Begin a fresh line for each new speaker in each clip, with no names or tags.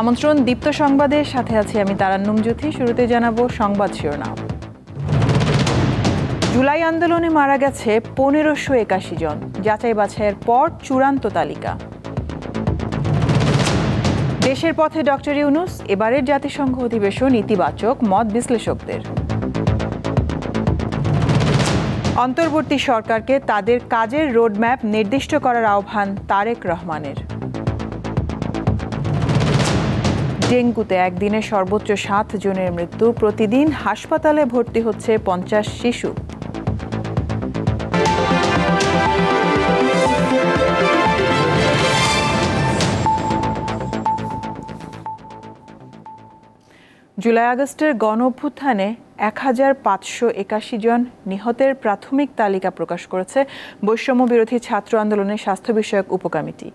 আমন্ত্রণ দীপ্ত সংবাদের সাথে আছি আমি তারান্নুম জ্যোতি। শুরুতে জানাবো সংবাদ শিরোনাম। জুলাই আন্দোলনে মারা গেছে 1581 জন, যাচাই বাছাইয়ের পর চূড়ান্ত তালিকা। দেশের পথে ডক্টর ইউনূস, এবারের জাতিসংঘ অধিবেশন ইতিবাচক মত বিশ্লেষকদের। অন্তর্বর্তী সরকারকে তাদের কাজের রোডম্যাপ নির্দিষ্ট করার আহ্বান তারেক রহমানের। ডেঙ্গুতে একদিনে সর্বোচ্চ 7 জনের মৃত্যু, প্রতিদিন হাসপাতালে ভর্তি হচ্ছে 50 শিশু। জুলাই আগস্টের গণঅভ্যুত্থানে 1581 জন নিহতের প্রাথমিক তালিকা প্রকাশ করেছে বৈষম্য বিরোধী ছাত্র আন্দোলনের স্বাস্থ্য বিষয়ক উপকমিটি।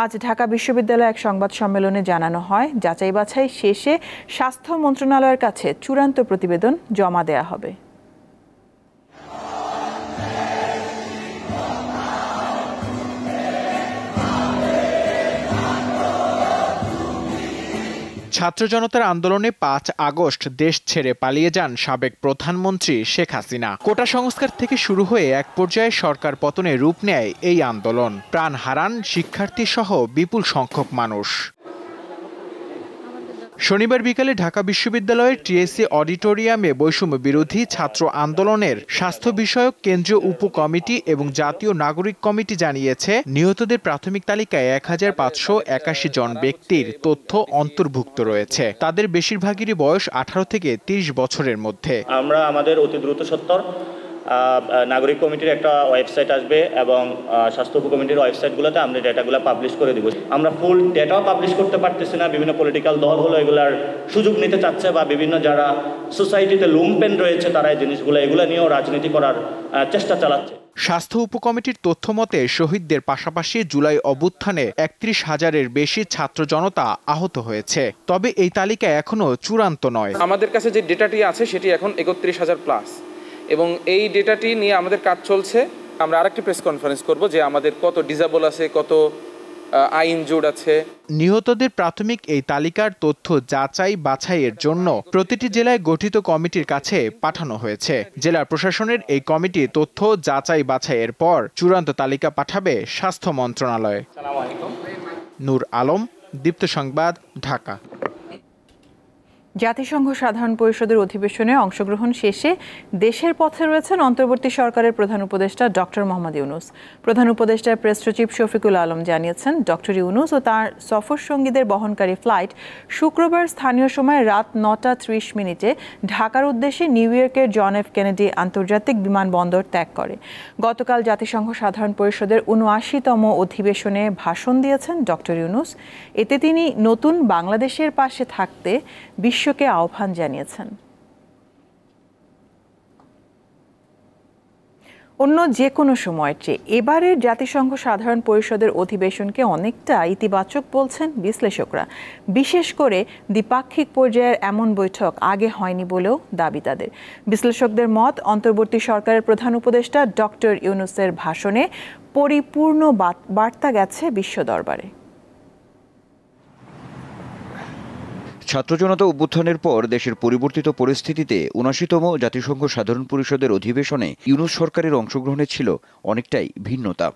আজ ঢাকা বিশ্ববিদ্যালয়ে এক সংবাদ সম্মেলনে জানানো হয়, যাচাই বাছাই শেষে স্বাস্থ্য মন্ত্রণালয়ের কাছে চূড়ান্ত প্রতিবেদন জমা দেয়া হবে।
ছাত্র জনতার আন্দোলনে 5 আগস্ট দেশ ছেড়ে পালিয়ে যান সাবেক প্রধানমন্ত্রী শেখ হাসিনা। কোটা সংস্কার থেকে শুরু হয়ে এক পর্যায়ে সরকার পতনে রূপ নেয় এই আন্দোলন। প্রাণ হারান শিক্ষার্থী সহ বিপুল সংখ্যক মানুষ। শনিবার বিকালে ঢাকা বিশ্ববিদ্যালয়ের টিএসসি অডিটোরিয়ামে বৈষম্য বিরোধী ছাত্র আন্দোলনের স্বাস্থ্য বিষয়ক কেন্দ্রীয় উপকমিটি এবং জাতীয় নাগরিক কমিটি জানিয়েছে, নিহতদের প্রাথমিক তালিকায় 1581 জন ব্যক্তির তথ্য অন্তর্ভুক্ত রয়েছে। তাদের বেশিরভাগেরই বয়স 18 থেকে 30 বছরের মধ্যে।
আমরা আমাদের অতি দ্রুত সত্তর নাগরিক কমিটির একটা ওয়েবসাইট আসবে এবং স্বাস্থ্য উপকমিটির ওয়েবসাইটগুলোতে আমরা ডেটাগুলো পাবলিশ করে দিব। আমরা ফুল ডেটাও পাবলিশ করতে পারতেছি না, বিভিন্ন পলিটিক্যাল দল হলো এগুলার সুযোগ নিতে চাচ্ছে বা বিভিন্ন যারা সোসাইটিতে লুম্পেন রয়েছে তারা এই জিনিসগুলো এগুলো নিয়েও রাজনীতি করার চেষ্টা চালাচ্ছে।
স্বাস্থ্য উপকমিটির তথ্য মতে শহীদদের পাশাপাশি জুলাই অভ্যুত্থানে 31,000-এর বেশি ছাত্র জনতা আহত হয়েছে। তবে এই তালিকা এখনো চূড়ান্ত নয়।
আমাদের কাছে যে ডেটাটি আছে সেটি এখন 31,000 প্লাস, এবং এই ডেটাটি নিয়ে আমাদের কাজ চলছে। আমরা আরেকটি প্রেস কনফারেন্স করব যে আমাদের কত ডিসেবল আছে, কত আইন জোট আছে।
নিহতদের প্রাথমিক এই তালিকার তথ্য যাচাই বাছাইয়ের জন্য প্রতিটি জেলায় গঠিত কমিটির কাছে পাঠানো হয়েছে। জেলা প্রশাসনের এই কমিটি তথ্য যাচাই বাছাইয়ের পর চূড়ান্ত তালিকা পাঠাবে স্বাস্থ্য মন্ত্রণালয়ে। নূর আলম, দীপ্ত সংবাদ, ঢাকা।
জাতিসংঘ সাধারণ পরিষদের অধিবেশনে অংশগ্রহণ শেষে দেশের পথে রয়েছেন অন্তর্বর্তী সরকারের প্রধান উপদেষ্টা ডক্টর মোহাম্মদ ইউনূস। প্রধান উপদেষ্টার প্রেস সচিব শফিকুল আলম জানিয়েছেন, ডক্টর ইউনূস ও তাঁর সফর সঙ্গীদের বহনকারী ফ্লাইট শুক্রবার স্থানীয় সময় রাত 9টা 30 ঢাকার উদ্দেশ্যে নিউ ইয়র্কের জন এফ কেনেডি আন্তর্জাতিক বিমানবন্দর ত্যাগ করে। গতকাল জাতিসংঘ সাধারণ পরিষদের 79তম অধিবেশনে ভাষণ দিয়েছেন ডক্টর ইউনূস। এতে তিনি নতুন বাংলাদেশের পাশে থাকতে বিশ্বকে আহ্বান জানিয়েছেন। অন্য যে কোনো সময়ের চেয়ে এবারের জাতিসংঘ সাধারণ পরিষদের অধিবেশনকে অনেকটা ইতিবাচক বলছেন বিশ্লেষকরা। বিশেষ করে দ্বিপাক্ষিক পর্যায়ের এমন বৈঠক আগে হয়নি বলেও দাবি তাদের। বিশ্লেষকদের মত, অন্তর্বর্তী সরকারের প্রধান উপদেষ্টা ডক্টর ইউনূসের ভাষণে পরিপূর্ণ বার্তা গেছে বিশ্ব দরবারে।
ছাত্র জনতা অভ্যুত্থানের পর দেশের পরিবর্তিত পরিস্থিতিতে ৭৯তম জাতিসংঘ সাধারণ পরিষদের অধিবেশনে ইউনূস সরকারের অংশগ্রহণে ছিল অনেকটাই ভিন্নতা।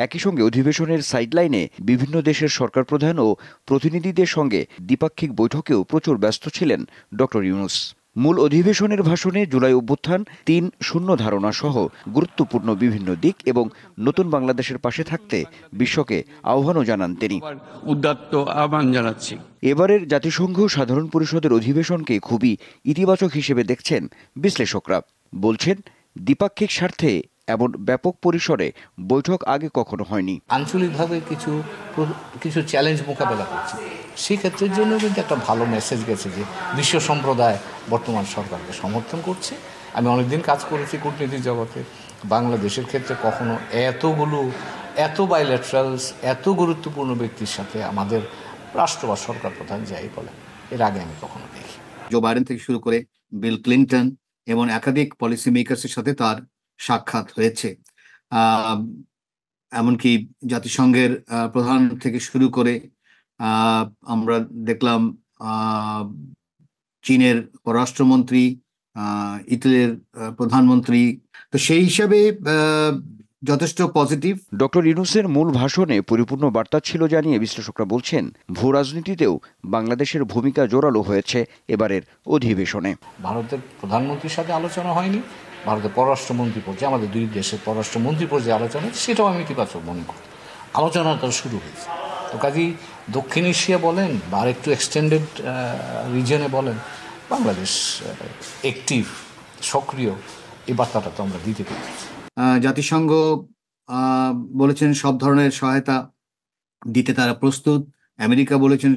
একই সঙ্গে অধিবেশনের সাইডলাইনে বিভিন্ন দেশের সরকার প্রধান ও প্রতিনিধিদের সঙ্গে দ্বিপাক্ষিক বৈঠকেও প্রচুর ব্যস্ত ছিলেন ডক্টর ইউনূস। মূল অধিবেশনের ভাষণে জুলাই অভ্যুত্থান ৩-০ ধারণা সহ গুরুত্বপূর্ণ বিভিন্ন দিক এবং নতুন বাংলাদেশের পাশে থাকতে বিশ্বকে আহ্বানও জানান তিনি।
উদাত্ত আহ্বান জানাচ্ছি।
এবারের জাতিসংঘ সাধারণ পরিষদের অধিবেশনকে খুবই ইতিবাচক হিসেবে দেখছেন বিশ্লেষকরা। বলছেন, দ্বিপাক্ষিক স্বার্থে এমন ব্যাপক পরিসরে বৈঠক আগে কখনো হয়নি।
আঞ্চলিকভাবে কিছু চ্যালেঞ্জ মোকাবেলা করছে, সেক্ষেত্রের জন্য কিন্তু একটা ভালো মেসেজ গেছে যে বিশ্ব সম্প্রদায় বর্তমান সরকারকে সমর্থন করছে। আমি অনেকদিন কাজ করেছি কূটনীতির জগতে, বাংলাদেশের ক্ষেত্রে কখনো এত বাইল্যাটারালস, এত গুরুত্বপূর্ণ ব্যক্তির সাথে আমাদের রাষ্ট্র বা সরকার প্রধান যাই বলে, এর আগে আমি কখনো দেখি।
জো বাইডেন থেকে শুরু করে বিল ক্লিন্টন এবং একাধিক পলিসি মেকার্সের সাথে তার সাক্ষাৎ হয়েছে। এমনকি জাতিসংঘের প্রধান থেকে শুরু করে আমরা দেখলাম চীনের পররাষ্ট্রমন্ত্রী, ইতালির প্রধানমন্ত্রী, তো সেই হিসাবে যথেষ্ট পজিটিভ।
ডক্টর ইউনূসের মূল ভাষণে পরিপূর্ণ বার্তা ছিল জানিয়ে বিশ্লেষকরা বলছেন, ভূ রাজনীতিতেও বাংলাদেশের ভূমিকা জোরালো হয়েছে এবারের অধিবেশনে।
ভারতের প্রধানমন্ত্রীর সাথে আলোচনা হয়নি, ভারতের পররাষ্ট্রমন্ত্রী পর্যায়ে, আমাদের দুই দেশের পররাষ্ট্রমন্ত্রী পর্যায়ে আলোচনা, সেটাও আমি ইতিবাচক মনে করি। আলোচনাটা শুরু হয়েছে, তো কাজেই দক্ষিণ এশিয়া বলেন বা আরেকটু এক্সটেন্ডেড রিজনে বলেন, বাংলাদেশ অ্যাক্টিভ, সক্রিয়, এই বার্তাটা তো আমরা দিতে পারি।
জাতিসংঘ বলেছেন সব ধরনের সহায়তা দিতে তারা প্রস্তুত, আমেরিকা বলেছেন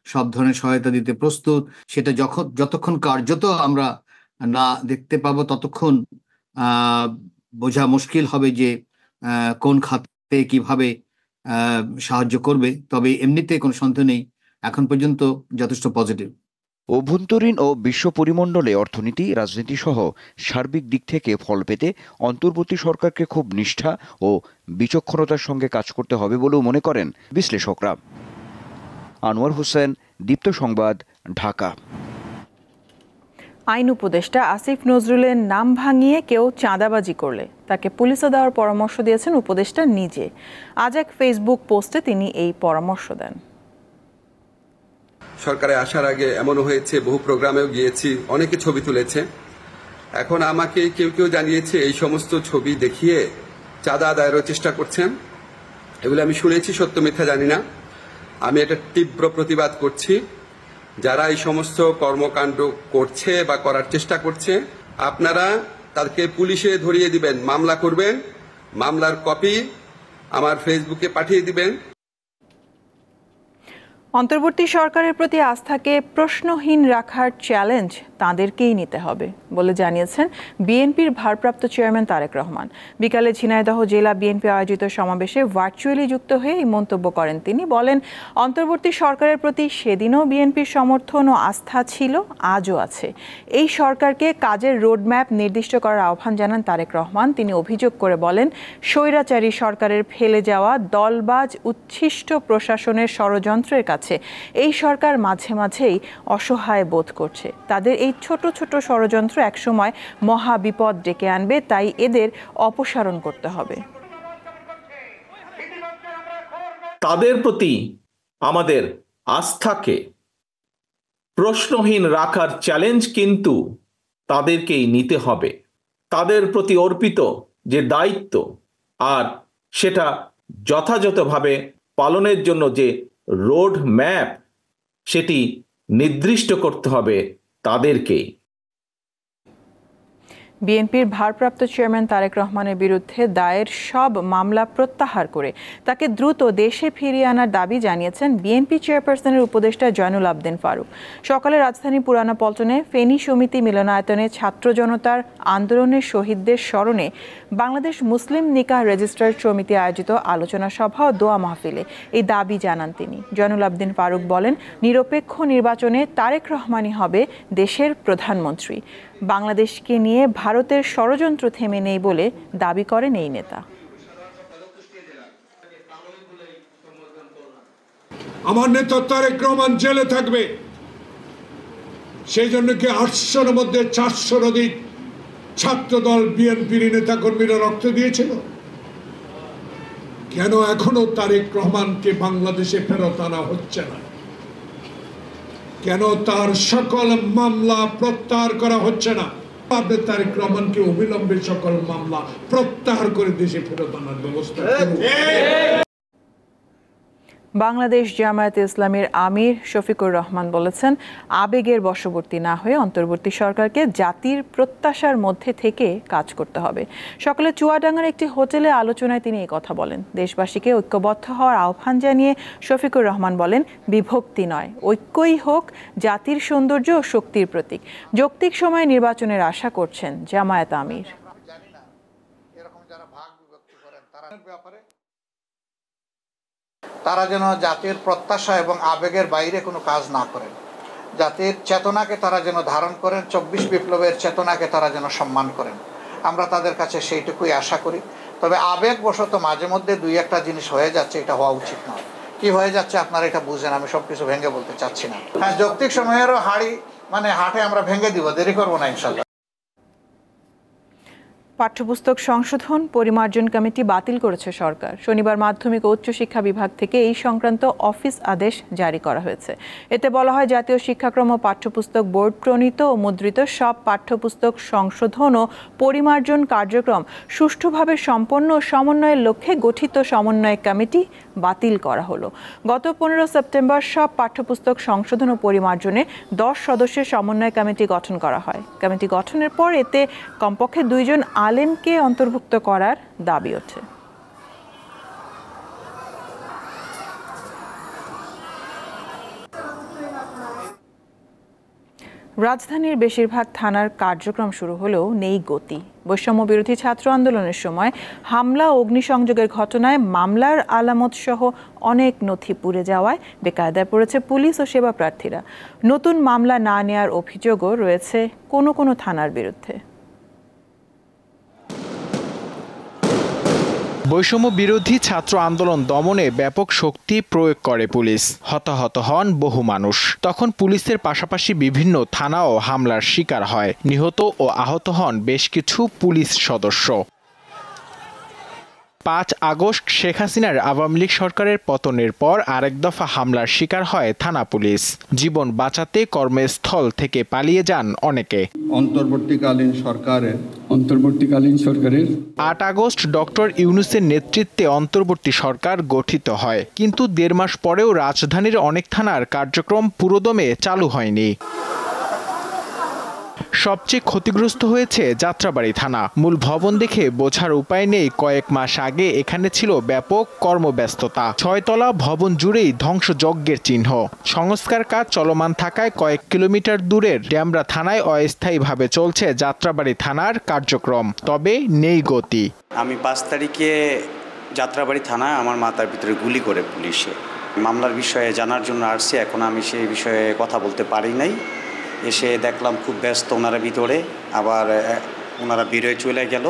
সব ধরনের সহায়তা দিতে প্রস্তুত। সেটা যতক্ষণ কার্যত আমরা না দেখতে পাবো ততক্ষণ বোঝা মুশকিল হবে যে কোন খাতে কিভাবে সাহায্য করবে। তবে এমনিতে কোনো সন্দেহ নেই, এখন পর্যন্ত যথেষ্ট পজিটিভ।
অভ্যন্তরীণ ও বিশ্ব পরিমণ্ডলে অর্থনীতি, রাজনীতি সহ সার্বিক দিক থেকে ফল পেতে অন্তর্বর্তী সরকারকে খুব নিষ্ঠা ও বিচক্ষণতার সঙ্গে কাজ করতে হবে বলেও মনে করেন বিশ্লেষকরা। আনোয়ার হোসেন, দীপ্ত সংবাদ, ঢাকা।
আইন উপদেষ্টা আসিফ নজরুলের নাম ভাঙিয়ে কেউ চাঁদাবাজি করলে তাকে পুলিশে দেওয়ার পরামর্শ দিয়েছেন উপদেষ্টা নিজে। আজ এক ফেসবুক পোস্টে তিনি এই পরামর্শ দেন।
সরকারে আসার আগে এমনও হয়েছে, বহু প্রোগ্রামেও গিয়েছি, অনেকে ছবি তুলেছে। এখন আমাকে কেউ কেউ জানিয়েছে এই সমস্ত ছবি দেখিয়ে চাঁদা আদায়েরও চেষ্টা করছেন। এগুলো আমি শুনেছি, সত্য মিথ্যা জানি না। আমি এটা তীব্র প্রতিবাদ করছি। যারা এই সমস্ত কর্মকাণ্ড করছে বা করার চেষ্টা করছে, আপনারা তাদেরকে পুলিশে ধরিয়ে দিবেন, মামলা করবেন, মামলার কপি আমার ফেসবুকে পাঠিয়ে দিবেন।
অন্তর্বর্তী সরকারের প্রতি আস্থাকে প্রশ্নহীন রাখার চ্যালেঞ্জ তাদেরকেই নিতে হবে বলে জানিয়েছেন বিএনপির ভারপ্রাপ্ত চেয়ারম্যান তারেক রহমান। বিকালে ঝিনাইদহ জেলা বিএনপি আয়োজিত সমাবেশে ভার্চুয়ালি যুক্ত হয়ে এই মন্তব্য করেন তিনি। বলেন, অন্তর্বর্তী সরকারের প্রতি সেদিনও বিএনপির সমর্থন ও আস্থা ছিল, আজও আছে। এই সরকারকে কাজের রোডম্যাপ নির্দিষ্ট করার আহ্বান জানান তারেক রহমান। তিনি অভিযোগ করে বলেন, স্বৈরাচারী সরকারের ফেলে যাওয়া দলবাজ উচ্ছিষ্ট প্রশাসনের ষড়যন্ত্রের কাছে এই সরকার মাঝে মাঝেই অসহায় বোধ করছে। তাদের এই ছোট ছোট ষড়যন্ত্র একসময় মহা বিপদ ডেকে আনবে, তাই এদের অপসারণ করতে হবে।
তাদের প্রতি আমাদের আস্থাকে প্রশ্নহীন রাখার চ্যালেঞ্জ কিন্তু তাদেরকেই নিতে হবে। তাদের প্রতি অর্পিত যে দায়িত্ব আর সেটা যথাযথভাবে পালনের জন্য যে রোড ম্যাপ, সেটি নির্দিষ্ট করতে হবে তাদেরকেই।
বিএনপির ভারপ্রাপ্ত চেয়ারম্যান তারেক রহমানের বিরুদ্ধে দায়ের সব মামলা প্রত্যাহার করে তাকে দ্রুত দেশে ফিরিয়ে আনার দাবি জানিয়েছেন বিএনপি চেয়ারপারসনের উপদেষ্টা জয়নুল আবদিন ফারুক। সকালে রাজধানী পুরানা পল্টনে ফেনী সমিতি মিলনায়তনে ছাত্র জনতার আন্দোলনের শহীদদের স্মরণে বাংলাদেশ মুসলিম নিকাহ রেজিস্ট্রার সমিতি আয়োজিত আলোচনা সভা ও দোয়া মাহফিলে এই দাবি জানান তিনি। জয়নুল আবদিন ফারুক বলেন, নিরপেক্ষ নির্বাচনে তারেক রহমানই হবে দেশের প্রধানমন্ত্রী। বাংলাদেশকে নিয়ে ভারতের ষড়যন্ত্র থেমে নেই বলে দাবি করেন এই নেতা।
আমার নেতা তারেক রহমান জেলে থাকবে, সেই জন্য কি 800-এর মধ্যে 400-র অধিক ছাত্র দল বিএনপির নেতা কর্মীরা রক্ত দিয়েছিল? কেন এখনো তারেক রহমানকে বাংলাদেশে ফেরত আনা হচ্ছে না? কেন তার সকল মামলা প্রত্যাহার করা হচ্ছে না? আপনি তারেক রহমানকে অবিলম্বে সকল মামলা প্রত্যাহার করে দেশে ফেরত আনার ব্যবস্থা করুন।
বাংলাদেশ জামায়াতে ইসলামীর আমির শফিকুর রহমান বলেছেন, আবেগের বশবর্তী না হয়ে অন্তর্বর্তী সরকারকে জাতির প্রত্যাশার মধ্যে থেকে কাজ করতে হবে। সকালে চুয়াডাঙ্গার একটি হোটেলে আলোচনায় তিনি এই কথা বলেন। দেশবাসীকে ঐক্যবদ্ধ হওয়ার আহ্বান জানিয়ে শফিকুর রহমান বলেন, বিভক্তি নয়, ঐক্যই হোক জাতির সৌন্দর্য ও শক্তির প্রতীক। যৌক্তিক সময়ে নির্বাচনের আশা করছেন জামায়াত আমির।
তারা যেন জাতির প্রত্যাশা এবং আবেগের বাইরে কোনো কাজ না করেন। জাতির চেতনাকে তারা যেন ধারণ করেন, 24 বিপ্লবের চেতনাকে তারা যেন সম্মান করেন। আমরা তাদের কাছে সেইটুকুই আশা করি। তবে আবেগবশত মাঝে মধ্যে দুই একটা জিনিস হয়ে যাচ্ছে, এটা হওয়া উচিত নয়। কি হয়ে যাচ্ছে আপনারা এটা বুঝেন, আমি সবকিছু ভেঙে বলতে চাচ্ছি না। হ্যাঁ, যৌক্তিক সময়েরও হাটে আমরা ভেঙে দিব, দেরি করবো না ইনশাল্লাহ।
পাঠ্যপুস্তক সংশোধন পরিমার্জন কমিটি বাতিল করেছে সরকার। শনিবার মাধ্যমিক ও উচ্চশিক্ষা বিভাগ থেকে এই সংক্রান্ত অফিস আদেশ জারি করা হয়েছে। এতে বলা হয়, জাতীয় শিক্ষাক্রম ও পাঠ্যপুস্তক বোর্ড প্রণীত ও মুদ্রিত সব পাঠ্যপুস্তক সংশোধন ও পরিমার্জন কার্যক্রম সুষ্ঠুভাবে সম্পন্ন ও সমন্বয়ের লক্ষ্যে গঠিত সমন্বয় কমিটি বাতিল করা হলো। গত 15 সেপ্টেম্বর সব পাঠ্যপুস্তক সংশোধন ও পরিমার্জনে 10 সদস্যের সমন্বয় কমিটি গঠন করা হয়। কমিটি গঠনের পর এতে কমপক্ষে 2 জন আলেমকে অন্তর্ভুক্ত করার দাবি ওঠে। রাজধানীর বেশিরভাগ থানার কার্যক্রম শুরু হলেও নেই গতি। বৈষম্য বিরোধী ছাত্র আন্দোলনের সময় হামলা ও অগ্নিসংযোগের ঘটনায় মামলার আলামত সহ অনেক নথি পুড়ে যাওয়ায় বেকায়দায় পড়েছে পুলিশ ও সেবা প্রার্থীরা। নতুন মামলা না নেওয়ার অভিযোগও রয়েছে কোনো কোনো থানার বিরুদ্ধে।
বৈষম্য বিরোধী ছাত্র আন্দোলন দমনে ব্যাপক শক্তি প্রয়োগ করে পুলিশ। হতাহত হন বহু মানুষ। তখন পুলিশের পাশাপাশি বিভিন্ন থানাও হামলার শিকার হয়। নিহত ও আহত হন বেশ কিছু পুলিশ সদস্য। 5 আগস্ট শেখ হাসিনার আওয়ামী লীগ সরকারের পতনের পর আরেক দফা হামলার শিকার হয় থানা পুলিশ। জীবন বাঁচাতে কর্মস্থল থেকে পালিয়ে যান অনেকে।
অন্তর্বর্তীকালীন সরকারের
8 আগস্ট ডক্টর ইউনূসের নেতৃত্বে অন্তর্বর্তী সরকার গঠিত হয়, কিন্তু 1.5 মাস পরেও রাজধানীর অনেক থানার কার্যক্রম পুরোদমে চালু হয়নি। সবচেয়ে ক্ষতিগ্রস্ত হয়েছে যাত্রাবাড়ী থানা। মূল ভবন দেখে বোঝার উপায় নেই, কয়েক মাস আগে এখানে ছিল ব্যাপক কর্মব্যস্ততা। 6 তলা ভবন জুড়েই ধ্বংসযজ্ঞের চিহ্ন। সংস্কার কাজ চলমান থাকায় কয়েক কিলোমিটার দূরের ড্যামরা থানায় অস্থায়ীভাবে চলছে যাত্রাবাড়ী থানার কার্যক্রম, তবে নেই গতি।
আমি 5 তারিখে যাত্রাবাড়ী থানায় আমার মাথার ভিতরে গুলি করে পুলিশে। মামলার বিষয়ে জানার জন্য আসছি, এখন আমি সেই বিষয়ে কথা বলতে পারি নাই। এসে দেখলাম খুব ব্যস্ত ওনারা ভিতরে, আবার ওনারা বেরোয় চলে গেল।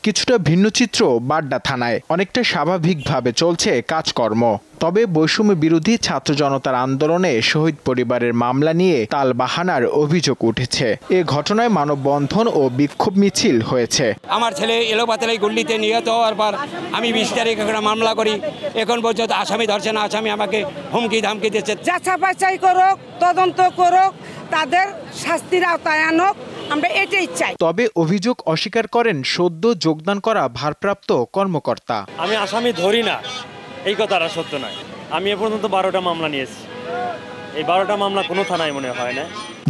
কিছুটা ভিন্ন চিত্র বাড্ডা থানায়। অনেকটা স্বাভাবিকভাবে চলছে কাজকর্ম, তবে বৈষম্য বিরোধী ছাত্র জনতার আন্দোলনে শহীদ পরিবারের মামলা নিয়ে তালবাহানার অভিযোগ উঠেছে। এ ঘটনায় মানববন্ধন ও বিক্ষোভ মিছিল হয়েছে।
আমার ছেলে এলোপাতাড়ি গুলিতে নিহত হওয়ার পর আমি 20 তারিখে একটা মামলা করি, এখন পর্যন্ত আসামি ধরছে না। আসামি আমাকে হুমকি ধামকি দিচ্ছে।
যাচাই করুক, তদন্ত করুক, তাদের শাস্তির আওতায় আনুক, আমরা এটাই চাই।
তবে অভিযোগ অস্বীকার করেন সদ্য যোগদান করা ভারপ্রাপ্ত কর্মকর্তা।
আমি আসামি ধরি না, এই কথাটা সত্য নয়। আমি এ পর্যন্ত 12টা মামলা নিয়েছি। এই 12টা মামলা কোনো থানায় মনে হয় না।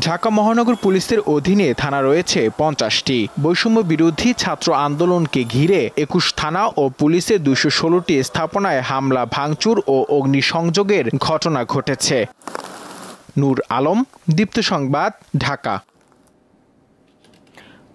ঢাকা মহানগর পুলিশের অধীনে থানা রয়েছে 50টি। বৈষম্য বিরোধী ছাত্র আন্দোলনকে ঘিরে 21 থানা ও পুলিশের 216টি স্থাপনায় হামলা, ভাঙচুর ও অগ্নিসংযোগের ঘটনা ঘটেছে। নূর আলম, দীপ্ত সংবাদ, ঢাকা।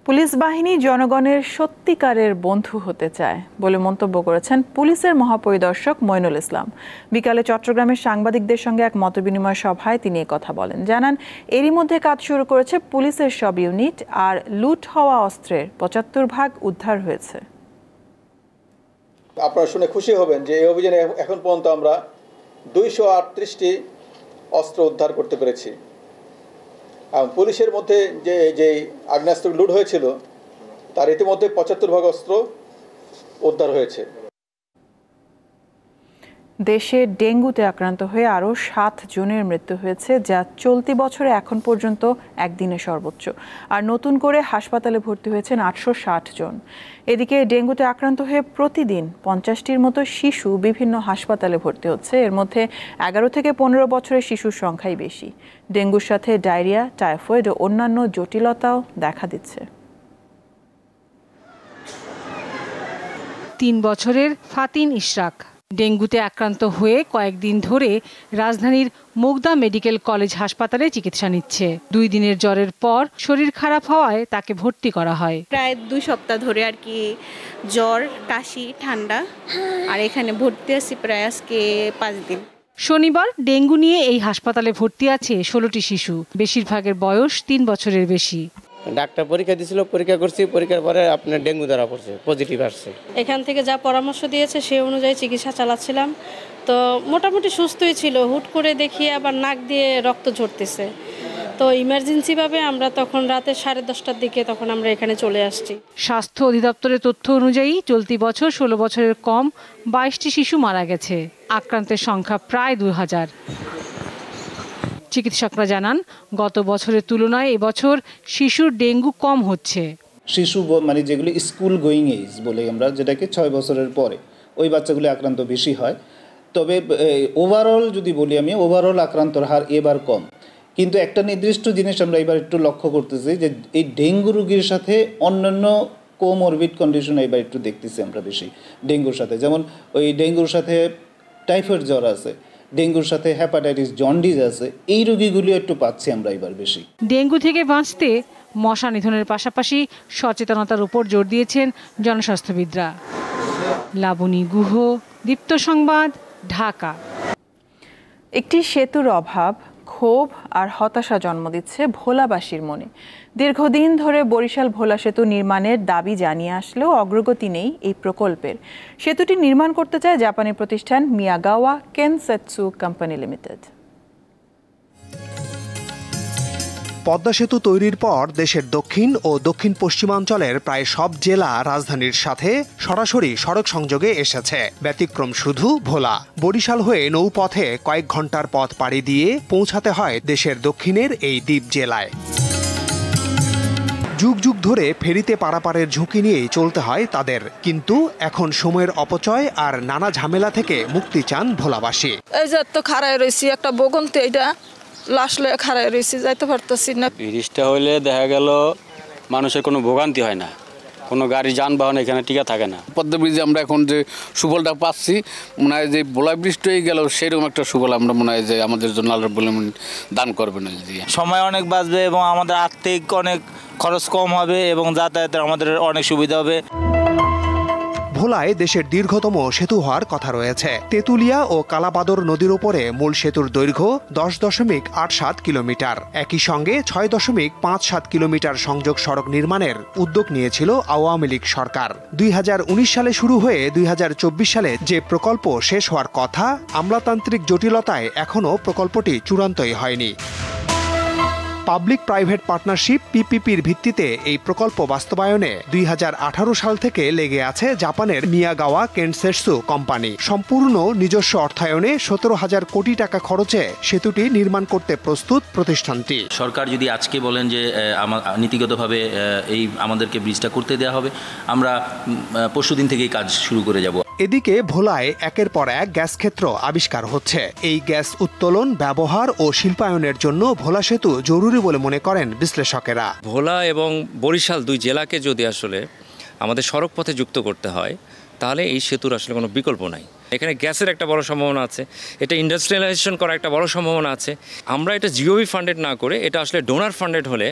পুলিশ বাহিনী জনগণের সত্যিকারের বন্ধু হতে চায় বলে মন্তব্য করেছেন পুলিশের মহাপরিদর্শক মইনুল ইসলাম। বিকালে চট্টগ্রামের সাংবাদিকদের সঙ্গে এক মতবিনিময় সভায় তিনি কথা বলেন। জানান, এরই মধ্যে কাজ শুরু করেছে পুলিশের সব ইউনিট, আর লুট হওয়া অস্ত্রের 75 ভাগ উদ্ধার হয়েছে।
আপনারা শুনে খুশি হবেন যে এই অভিযানে এখন পর্যন্ত আমরা 238টি অস্ত্র উদ্ধার করতে পেরেছি। পুলিশের মধ্যে যে আগ্নেয়াস্ত্র লুট হয়েছিল তার ইতিমধ্যে 75 ভাগ অস্ত্র উদ্ধার হয়েছে।
দেশে ডেঙ্গুতে আক্রান্ত হয়ে আরও 7 জনের মৃত্যু হয়েছে, যা চলতি বছরে এখন পর্যন্ত একদিনে সর্বোচ্চ। আর নতুন করে হাসপাতালে ভর্তি হয়েছেন 860 জন। এদিকে ডেঙ্গুতে আক্রান্ত হয়ে প্রতিদিন 50টির মতো শিশু বিভিন্ন হাসপাতালে ভর্তি হচ্ছে। এর মধ্যে 11 থেকে 15 বছরের শিশুর সংখ্যাই বেশি। ডেঙ্গুর সাথে ডায়রিয়া, টাইফয়েড ও অন্যান্য জটিলতাও দেখা দিচ্ছে।
3 বছরের ফাতিন ইশরাক ডেঙ্গুতে আক্রান্ত হয়ে কয়েকদিন ধরে রাজধানীর মুগদা মেডিকেল কলেজ হাসপাতালে চিকিৎসা নিচ্ছে। 2 দিনের জ্বরের পর শরীর খারাপ হওয়ায় তাকে ভর্তি করা হয়।
প্রায় 2 সপ্তাহ ধরে আর কি জ্বর, কাশি, ঠান্ডা, আর এখানে ভর্তি আছি প্রায় আজকে 5 দিন।
শনিবার ডেঙ্গু নিয়ে এই হাসপাতালে ভর্তি আছে 16টি শিশু। বেশিরভাগের বয়স 3 বছরের বেশি।
ডাক্তার পরীক্ষা দিয়েছিল, পরীক্ষা করছি, পরীক্ষার পরে আপনার ডেঙ্গু ধরা পড়ছে, পজিটিভ আসছে।
এখান থেকে যা পরামর্শ দিয়েছে সেই অনুযায়ী চিকিৎসা চালাচ্ছিলাম, তো মোটামুটি সুস্থই ছিল। হুট করে দেখি আবার নাক দিয়ে রক্ত ঝরতেছে, তো ইমার্জেন্সিভাবে আমরা তখন রাতে 10:30টার দিকে তখন আমরা এখানে চলে আসছি।
স্বাস্থ্য অধিদপ্তরের তথ্য অনুযায়ী চলতি বছর 16 বছরের কম 22টি শিশু মারা গেছে। আক্রান্তের সংখ্যা প্রায় 2000। চিকিৎসকরা জানান, গত বছরের তুলনায় এবছর শিশুর ডেঙ্গু কম হচ্ছে।
শিশু মানে যেগুলি স্কুল গোয়িং এজ বলে আমরা, যেটাকে 6 বছরের পরে, ওই বাচ্চাগুলি আক্রান্ত বেশি হয়। তবে ওভারঅল যদি বলি আমি, ওভারঅল আক্রান্তর হার এবার কম। কিন্তু একটা নির্দিষ্ট জিনিস আমরা এবার একটু লক্ষ্য করতেছি, যে এই ডেঙ্গু রোগীর সাথে অন্যান্য কোমরবিড কন্ডিশন এবার একটু দেখতেছি আমরা বেশি ডেঙ্গুর সাথে। যেমন ওই ডেঙ্গুর সাথে টাইফয়েড জ্বর আছে, ডেঙ্গুর সাথে হ্যাপাটাইটিস জন্ডিস আছে, এই রোগীগুলি একটু পাচ্ছি আমরা এবার বেশি।
ডেঙ্গু থেকে বাঁচতে মশা নিধনের পাশাপাশি সচেতনতার উপর জোর দিয়েছেন জনস্বাস্থ্যবিদরা। লাবণী গুহ, দীপ্ত সংবাদ, ঢাকা।
একটি সেতুর অভাব ক্ষোভ আর হতাশা জন্ম দিচ্ছে ভোলাবাসীর মনে। দীর্ঘদিন ধরে বরিশাল ভোলা সেতু নির্মাণের দাবি জানিয়ে আসলেও অগ্রগতি নেই এই প্রকল্পের। সেতুটি নির্মাণ করতে চায় জাপানি প্রতিষ্ঠান মিয়াগাওয়া কেনসেটসু কোম্পানি লিমিটেড।
পদ্মা সেতু তৈরির পর দেশের দক্ষিণ ও দক্ষিণ পশ্চিমাঞ্চলের প্রায় সব জেলা রাজধানীর সাথে সরাসরি সড়ক সংযোগে এসেছে। ব্যতিক্রম শুধু ভোলা। বরিশাল হয়ে নৌপথে কয়েক ঘন্টার পথ পাড়ি দিয়ে পৌঁছাতে হয় দেশের দক্ষিণের এই দ্বীপ জেলায়। যুগ যুগ ধরে ফেরিতে পারাপারের ঝুঁকি নিয়েই চলতে হয় তাদের, কিন্তু এখন সময়ের অপচয় আর নানা ঝামেলা থেকে মুক্তি চান ভোলাবাসী।
এই যে তো খাড়ায় রয়েছি একটা বগন্তে, এটা লাশ লয়ে খাড়ায় রয়েছি, যাইতে পারতেছি না।
ব্রিজটা হইলে দেখা গেল মানুষের কোনো ভোগান্তি হয় না, কোনো গাড়ি যানবাহন এখানে টিকা থাকে না।
পদ্মা ব্রিজে আমরা এখন যে সুফলটা পাচ্ছি, মনে হয় যে ভোলা ব্রিজটা হয়ে গেল সেরকম একটা সুফল আমরা মনে হয় যে আমাদের জন্য আল্লাহ বলে দান করবেন।
সময় অনেক বাঁচবে এবং আমাদের আর্থিক অনেক খরচ কম হবে এবং যাতায়াতের আমাদের অনেক সুবিধা হবে।
ভোলায় দেশের দীর্ঘতম সেতু হওয়ার কথা রয়েছে। তেঁতুলিয়া ও কালাপাদর নদীর উপরে মূল সেতুর দৈর্ঘ্য 10.87 কিলোমিটার। একই সঙ্গে 6.57 কিলোমিটার সংযোগ সড়ক নির্মাণের উদ্যোগ নিয়েছিল আওয়ামী লীগ সরকার। 2019 সালে শুরু হয়ে 2024 সালে যে প্রকল্প শেষ হওয়ার কথা, আমলাতান্ত্রিক জটিলতায় এখনও প্রকল্পটি চূড়ান্তই হয়নি। পাবলিক প্রাইভেট পার্টনারশিপ পিপিপির ভিত্তিতে এই প্রকল্প বাস্তবায়নে 2018 সাল থেকে লেগে আছে জাপানের মিয়াগাওয়া কেনসেটসু কোম্পানি। সম্পূর্ণ নিজস্ব অর্থায়নে 17,000 কোটি টাকা খরচে সেতুটি নির্মাণ করতে প্রস্তুত প্রতিষ্ঠানটি।
সরকার যদি আজকে বলেন যে নীতিগতভাবে এই আমাদেরকে ব্রিজটা করতে দেওয়া হবে, আমরা পরশুদিন থেকেই কাজ শুরু করে যাব।
এদিকে ভোলায় একের পর এক গ্যাস ক্ষেত্র আবিষ্কার হচ্ছে। এই গ্যাস উত্তোলন, ব্যবহার ও শিল্পায়নের জন্য ভোলা সেতু জরুরি বলে মনে করেন বিশ্লেষকেরা।
ভোলা এবং বরিশাল দুই জেলাকে যদি আসলে আমাদের সড়ক পথে যুক্ত করতে হয়, তাহলে এই সেতুর আসলে কোনো বিকল্প নাই। এখানে গ্যাসের একটা বড় সম্ভাবনা আছে, এটা ইন্ডাস্ট্রিয়ালাইজেশন করার একটা বড় সম্ভাবনা আছে। আমরা এটা জিওবি ফান্ডেড না করে এটা আসলে ডোনার ফান্ডেড হলে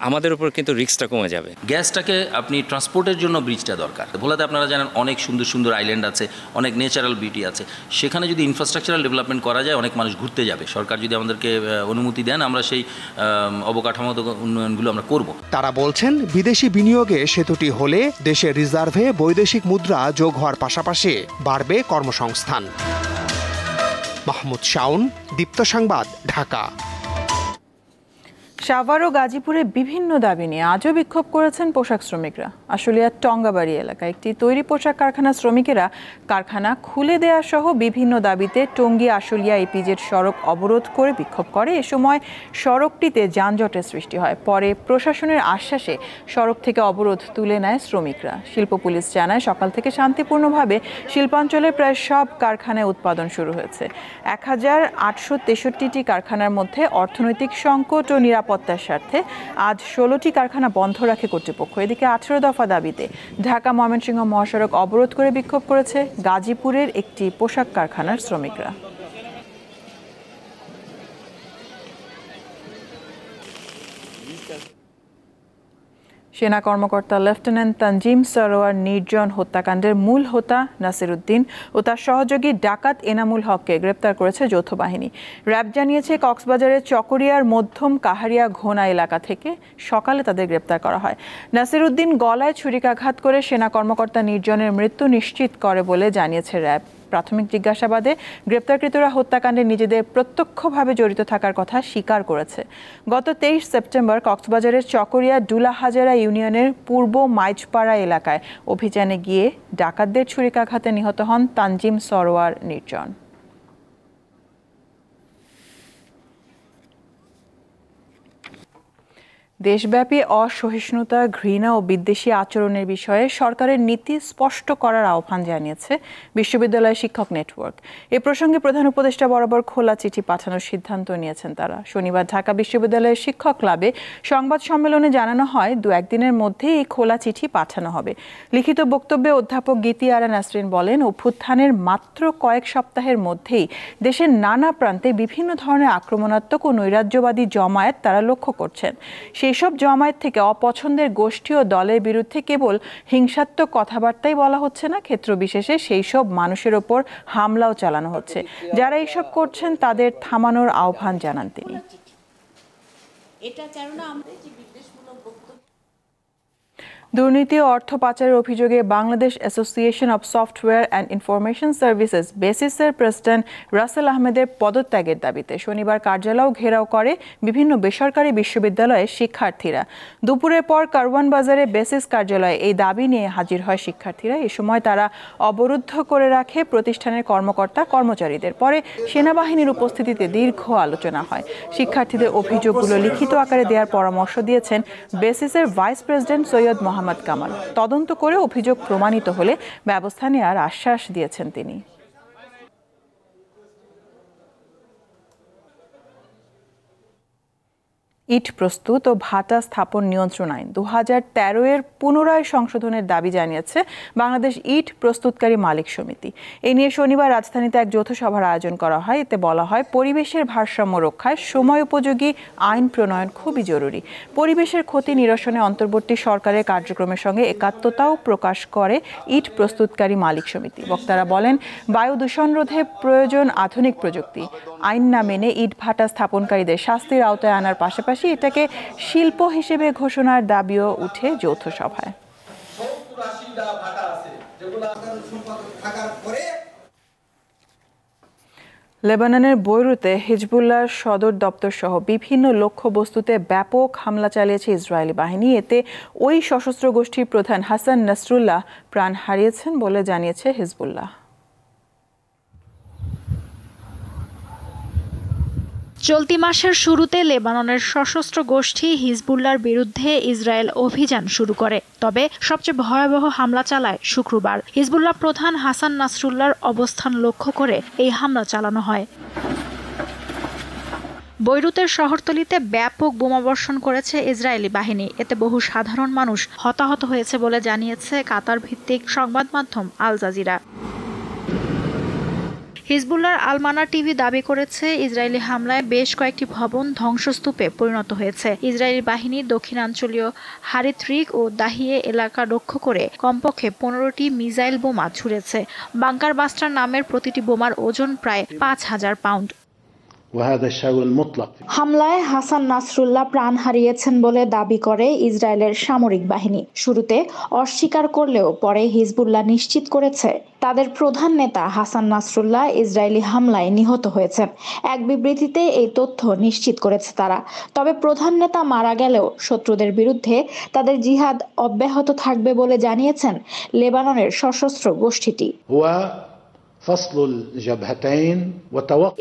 আমাদের উপর কিন্তু রিস্কটা কমে যাবে।
গ্যাসটাকে আপনি ট্রান্সপোর্টের জন্য ব্রিজটা দরকার। ভোলাতে আপনারা জানেন অনেক সুন্দর সুন্দর আইল্যান্ড আছে, অনেক ন্যাচারাল বিউটি আছে। সেখানে যদি ইনফ্রাস্ট্রাকচারাল ডেভেলপমেন্ট করা যায়, অনেক মানুষ ঘুরতে যাবে। সরকার যদি আমাদেরকে অনুমতি দেন, আমরা সেই অবকাঠামোগত উন্নয়নগুলো আমরা করব।
তারা বলছেন, বিদেশি বিনিয়োগে সেতুটি হলে দেশের রিজার্ভে বৈদেশিক মুদ্রা যোগ হওয়ার পাশাপাশি বাড়বে কর্মসংস্থান। মাহমুদ শাওন, দীপ্ত সংবাদ, ঢাকা।
সাভার ও গাজীপুরে বিভিন্ন দাবি নিয়ে আজও বিক্ষোভ করেছেন পোশাক শ্রমিকরা। আশুলিয়ার টঙ্গাবাড়ি এলাকায় একটি তৈরি পোশাক কারখানার শ্রমিকেরা কারখানা খুলে দেওয়া সহ বিভিন্ন দাবিতে টঙ্গী আশুলিয়া ইপিজেড সড়ক অবরোধ করে বিক্ষোভ করে। এ সময় সড়কটিতে যানজটের সৃষ্টি হয়। পরে প্রশাসনের আশ্বাসে সড়ক থেকে অবরোধ তুলে নেয় শ্রমিকরা। শিল্প পুলিশ জানায়, সকাল থেকে শান্তিপূর্ণভাবে শিল্পাঞ্চলের প্রায় সব কারখানায় উৎপাদন শুরু হয়েছে। 1863টি কারখানার মধ্যে অর্থনৈতিক সংকট ও নিরাপত্তার স্বার্থে আজ 16টি কারখানা বন্ধ রাখে কর্তৃপক্ষ। এদিকে 18 দফা দাবিতে ঢাকা ময়মনসিংহ মহাসড়ক অবরোধ করে বিক্ষোভ করেছে গাজীপুরের একটি পোশাক কারখানার শ্রমিকরা। সেনা কর্মকর্তা লেফটেন্যান্ট তানজিম সরোয়ার নির্জন হত্যাকাণ্ডের মূল হোতা নাসির উদ্দিন ও তার সহযোগী ডাকাত এনামুল হককে গ্রেপ্তার করেছে যৌথ বাহিনী। র্যাব জানিয়েছে কক্সবাজারের চকরিয়ার মধ্যম কাহারিয়া ঘোনা এলাকা থেকে সকালে তাদের গ্রেপ্তার করা হয়। নাসির উদ্দিন গলায় ছুরিকাঘাত করে সেনা কর্মকর্তা নির্জনের মৃত্যু নিশ্চিত করে বলে জানিয়েছে র্যাব। প্রাথমিক জিজ্ঞাসাবাদে গ্রেপ্তারকৃতরা হত্যাকাণ্ডে নিজেদের প্রত্যক্ষভাবে জড়িত থাকার কথা স্বীকার করেছে। গত 23 সেপ্টেম্বর কক্সবাজারের চকরিয়া ডুলাহাজারা ইউনিয়নের পূর্ব মাইজপাড়া এলাকায় অভিযানে গিয়ে ডাকাতদের ছুরিকাঘাতে নিহত হন তানজিম সরোয়ার নির্জন। দেশব্যাপী অসহিষ্ণুতা, ঘৃণা ও বিদ্বেষী আচরণের বিষয়ে সরকারের নীতি স্পষ্ট করার আহ্বান জানিয়েছে বিশ্ববিদ্যালয় শিক্ষক নেটওয়ার্ক। এ প্রসঙ্গে প্রধান উপদেষ্টা বরাবর খোলা চিঠি পাঠানোর সিদ্ধান্ত নিয়েছেন তারা। শনিবার ঢাকা বিশ্ববিদ্যালয়ের শিক্ষক ক্লাবে সংবাদ সম্মেলনে জানানো হয় 2-1 দিনের মধ্যেই এই খোলা চিঠি পাঠানো হবে। লিখিত বক্তব্যে অধ্যাপক গীতি আরা নাসরিন বলেন, অভ্যুত্থানের মাত্র কয়েক সপ্তাহের মধ্যেই দেশের নানা প্রান্তে বিভিন্ন ধরনের আক্রমণাত্মক ও নৈরাজ্যবাদী জমায়েত তারা লক্ষ্য করছেন। এইসব জমায়েত থেকে অপছন্দের গোষ্ঠী ও দলের বিরুদ্ধে কেবল হিংসাত্মক কথাবার্তাই বলা হচ্ছে না, ক্ষেত্র বিশেষে সেই সব মানুষের ওপর হামলাও চালানো হচ্ছে। যারা এইসব করছেন তাদের থামানোর আহ্বান জানান তিনি। দুর্নীতি ও অর্থ পাচারের অভিযোগে Bangladesh association of software and information services বেসিসের প্রেসিডেন্ট রাসেল আহমেদের পদত্যাগের দাবিতে শনিবার কার্যালয় ঘেরাও করে বিভিন্ন বেসরকারি বিশ্ববিদ্যালয়ের শিক্ষার্থীরা। দুপুরের পর কারওয়ান বাজারে বেসিস কার্যালয়ে এই দাবি নিয়ে হাজির হয় শিক্ষার্থীরা। এ সময় তারা অবরুদ্ধ করে রাখে প্রতিষ্ঠানের কর্মকর্তা কর্মচারীদের। পরে সেনাবাহিনীর উপস্থিতিতে দীর্ঘ আলোচনা হয়। শিক্ষার্থীদের অভিযোগগুলো লিখিত আকারে দেওয়ার পরামর্শ দিয়েছেন বেসিসের ভাইস প্রেসিডেন্ট সৈয়দ মোহাম্মদ কামাল। তদন্ত করে অভিযোগ প্রমাণিত হলে ব্যবস্থা নেওয়ার আশ্বাস দিয়েছেন তিনি। ইট প্রস্তুত ও ভাটা স্থাপন নিয়ন্ত্রণ আইন 2013 এর পুনরায় সংশোধনের দাবি জানিয়েছে বাংলাদেশ ইট প্রস্তুতকারী মালিক সমিতি। এ নিয়ে শনিবার রাজধানীতে এক যৌথ সভার আয়োজন করা হয়। এতে বলা হয়, পরিবেশের ভারসাম্য রক্ষায় সময় উপযোগী আইন প্রণয়ন খুবই জরুরি। পরিবেশের ক্ষতি নিরসনে অন্তর্বর্তী সরকারের কার্যক্রমের সঙ্গে একাত্মতাও প্রকাশ করে ইট প্রস্তুতকারী মালিক সমিতি। বক্তারা বলেন, বায়ু দূষণ রোধে প্রয়োজন আধুনিক প্রযুক্তি। আইন না মেনে ইট ভাটা স্থাপনকারীদের শাস্তির আওতায় আনার পাশাপাশি এটাকে শিল্প হিসেবে ঘোষণার দাবিও উঠে যৌথ সভায়। লেবাননের বৈরুতে হিজবুল্লাহর সদর দপ্তর সহ বিভিন্ন লক্ষ্যবস্তুতে ব্যাপক হামলা চালিয়েছে ইসরায়েলি বাহিনী। এতে ওই সশস্ত্র গোষ্ঠীর প্রধান হাসান নাসরুল্লাহ প্রাণ হারিয়েছেন বলে জানিয়েছে হিজবুল্লাহ।
চলতি মাসের শুরুতে লেবাননের সশস্ত্র গোষ্ঠী হিজবুল্লাহর বিরুদ্ধে ইসরায়েল অভিযান শুরু করে। তবে সবচেয়ে ভয়াবহ হামলা চালায় শুক্রবার। হিজবুল্লাহ প্রধান হাসান নাসরুল্লাহর অবস্থান লক্ষ্য করে এই হামলা চালানো হয়। বৈরুতের শহরতলিতে ব্যাপক বোমাবর্ষণ করেছে ইসরায়েলি বাহিনী। এতে বহু সাধারণ মানুষ হতাহত হয়েছে বলে জানিয়েছে কাতার ভিত্তিক সংবাদ মাধ্যম আল জাজিরা। হিজবুল্লাহর আল-মানা টিভি দাবি করেছে, ইসরায়েলি হামলায় বেশ কয়েকটি ভবন ধ্বংসস্তূপে পরিণত হয়েছে। ইসরায়েলি বাহিনী দক্ষিণাঞ্চলীয় হারিথ্রিক ও দাহিয়ে এলাকা লক্ষ্য করে কমপক্ষে 15টি মিসাইল বোমা ছুড়েছে। বাংকার বাস্টার নামের প্রতিটি বোমার ওজন প্রায় 5000 পাউন্ড।
হামলায় হাসান নাসরুল্লাহ প্রাণ হারিয়েছেন বলে দাবি করে ইসরায়েলের সামরিক বাহিনী। শুরুতে অস্বীকার করলেও পরে হিজবুল্লাহ নিশ্চিত করেছে তাদের প্রধান নেতা হাসান নাসরুল্লাহ ইসরায়েলি হামলায় নিহত হয়েছেন। এক বিবৃতিতে এই তথ্য নিশ্চিত করেছে তারা। তবে প্রধান নেতা মারা গেলেও শত্রুদের বিরুদ্ধে তাদের জিহাদ অব্যাহত থাকবে বলে জানিয়েছেন লেবাননের সশস্ত্র গোষ্ঠীটি।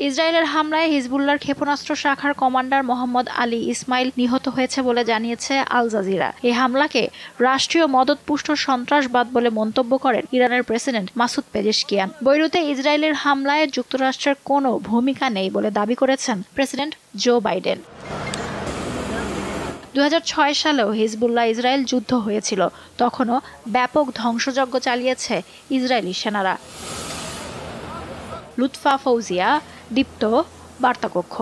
ইসরায়েলের হামলায় হিজবুল্লাহর ক্ষেপণাস্ত্র শাখার কমান্ডার মোহাম্মদ আলী ইসমাইল নিহত হয়েছে বলে জানিয়েছে আল জাজিরা। এই হামলাকে রাষ্ট্রীয় মদতপুষ্ট সন্ত্রাসবাদ বলে মন্তব্য করেন ইরানের প্রেসিডেন্ট মাসুদ পেজেশকিয়ান। বৈরুতে ইসরায়েলের হামলায় যুক্তরাষ্ট্রের কোনো ভূমিকা নেই বলে দাবি করেছেন প্রেসিডেন্ট জো বাইডেন। 2006 সালেও হিজবুল্লাহ ইসরায়েল যুদ্ধ হয়েছিল। তখনও ব্যাপক ধ্বংসযজ্ঞ চালিয়েছে ইসরায়েলি সেনারা। লুৎফা ফৌজিয়া, দীপ্ত, বার্তাকক্ষ।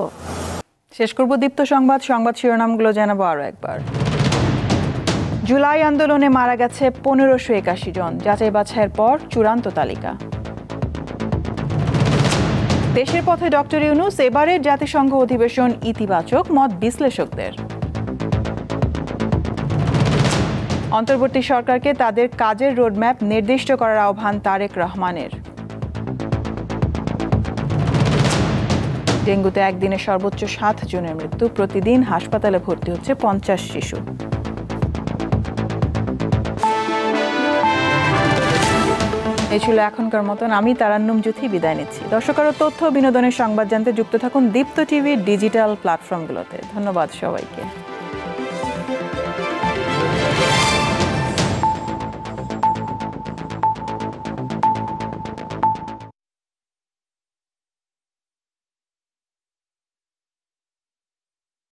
শেষ করব দীপ্ত সংবাদ শিরোনামগুলো জানাবো আরো একবার। জুলাই আন্দোলনে মারা গেছে 1581 জন, যাচাই বাছাইয়ের পর চূড়ান্ত তালিকা। দেশের পথে ডক্টর ইউনূস, এবারের জাতিসংঘ অধিবেশন ইতিবাচক মত বিশ্লেষকদের। অন্তর্বর্তী সরকারকে তাদের কাজের রোডম্যাপ নির্দিষ্ট করার আহ্বান তারেক রহমানের। ডেঙ্গুতে একদিনে সর্বোচ্চ 7 জনের মৃত্যু, প্রতিদিন হাসপাতালে ভর্তি হচ্ছে 50 শিশু। এই ছিল এখনকার মতন। আমি তারান্নুম জুথি বিদায় নিচ্ছি। দর্শক, আরও তথ্য বিনোদনের সংবাদ জানতে যুক্ত থাকুন দীপ্ত টিভির ডিজিটাল প্ল্যাটফর্মগুলোতে। ধন্যবাদ সবাইকে।